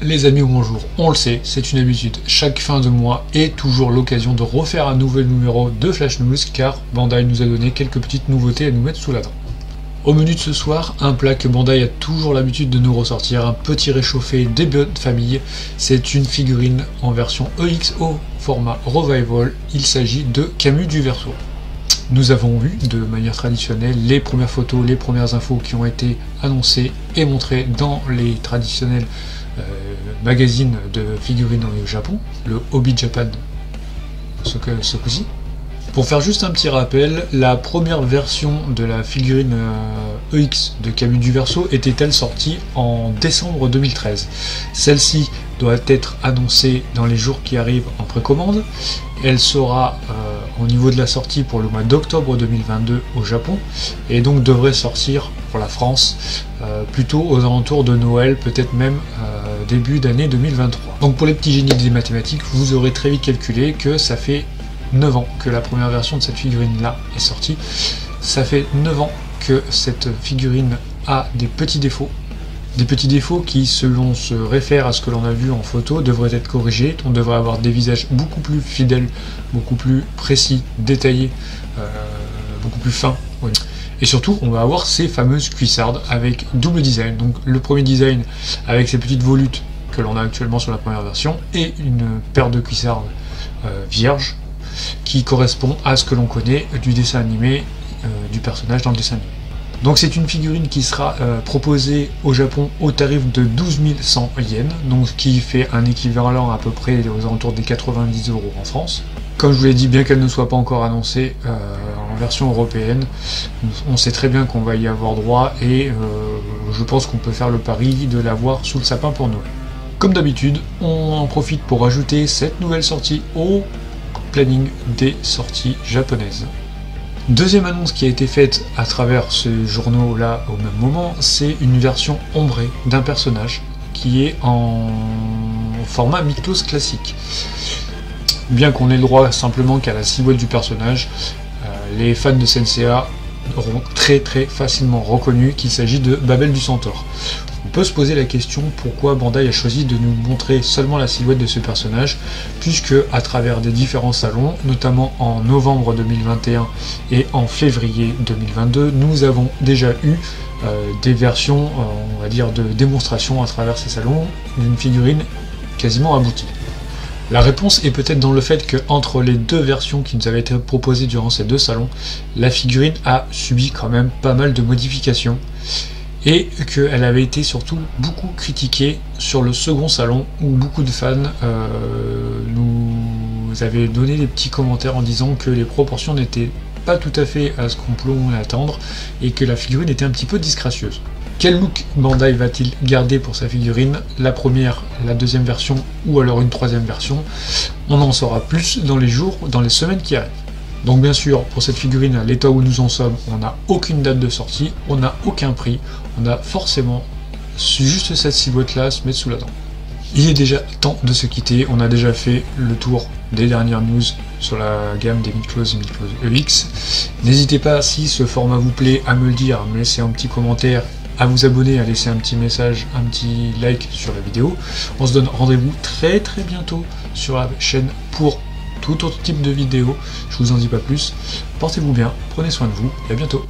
Les amis, bonjour. On le sait, c'est une habitude. Chaque fin de mois est toujours l'occasion de refaire un nouvel numéro de Flash News car Bandai nous a donné quelques petites nouveautés à nous mettre sous la dent. Au menu de ce soir, un plat que Bandai a toujours l'habitude de nous ressortir, un petit réchauffé des bonnes familles. C'est une figurine en version EXO format Revival. Il s'agit de Camus du Verseau. Nous avons vu de manière traditionnelle les premières photos, les premières infos qui ont été annoncées et montrées dans les traditionnels magazines de figurines au Japon, le Hobby Japan ce coup-ci. Pour faire juste un petit rappel, la première version de la figurine EX de Camus du Verseau était-elle sortie en décembre 2013. Celle-ci doit être annoncée dans les jours qui arrivent en précommande. Elle sera au niveau de la sortie pour le mois d'octobre 2022 au Japon et donc devrait sortir pour la France plutôt aux alentours de Noël, peut-être même début d'année 2023. Donc pour les petits génies des mathématiques, vous aurez très vite calculé que ça fait 9 ans que la première version de cette figurine là est sortie. Ça fait 9 ans que cette figurine a des petits défauts. Des petits défauts qui, selon se réfère à ce que l'on a vu en photo, devraient être corrigés. On devrait avoir des visages beaucoup plus fidèles, beaucoup plus précis, détaillés, beaucoup plus fins. Oui. Et surtout, on va avoir ces fameuses cuissardes avec double design. Donc le premier design avec ces petites volutes que l'on a actuellement sur la première version et une paire de cuissardes vierges qui correspond à ce que l'on connaît du dessin animé, du personnage dans le dessin animé. Donc c'est une figurine qui sera proposée au Japon au tarif de 12 100 yens, donc ce qui fait un équivalent à peu près aux alentours des 90 € en France. Comme je vous l'ai dit, bien qu'elle ne soit pas encore annoncée en version européenne, on sait très bien qu'on va y avoir droit et je pense qu'on peut faire le pari de l'avoir sous le sapin pour Noël. Comme d'habitude, on en profite pour ajouter cette nouvelle sortie au planning des sorties japonaises. Deuxième annonce qui a été faite à travers ce journaux là au même moment, c'est une version ombrée d'un personnage qui est en format Miklos classique. Bien qu'on ait le droit simplement qu'à la silhouette du personnage, les fans de Senseiya auront très facilement reconnu qu'il s'agit de Babel du Centaure. On peut se poser la question pourquoi Bandai a choisi de nous montrer seulement la silhouette de ce personnage, puisque à travers des différents salons, notamment en novembre 2021 et en février 2022, nous avons déjà eu des versions, on va dire, de démonstration à travers ces salons d'une figurine quasiment aboutie. La réponse est peut-être dans le fait qu'entre les deux versions qui nous avaient été proposées durant ces deux salons, la figurine a subi quand même pas mal de modifications et qu'elle avait été surtout beaucoup critiquée sur le second salon où beaucoup de fans nous avaient donné des petits commentaires en disant que les proportions n'étaient pas tout à fait à ce qu'on pouvait attendre et que la figurine était un petit peu disgracieuse. Quel look Bandai va-t-il garder pour sa figurine? La première, la deuxième version ou alors une troisième version? On en saura plus dans les jours, dans les semaines qui arrivent. Donc bien sûr, pour cette figurine, à l'état où nous en sommes, on n'a aucune date de sortie, on n'a aucun prix, on a forcément juste cette silhouette-là à se mettre sous la dent. Il est déjà temps de se quitter, on a déjà fait le tour des dernières news sur la gamme des Miklos et Miklos EX. N'hésitez pas, si ce format vous plaît, à me le dire, à me laisser un petit commentaire, à vous abonner, à laisser un petit message, un petit like sur la vidéo. On se donne rendez-vous très bientôt sur la chaîne pour tout autre type de vidéo. Je vous en dis pas plus. Portez-vous bien, prenez soin de vous et à bientôt.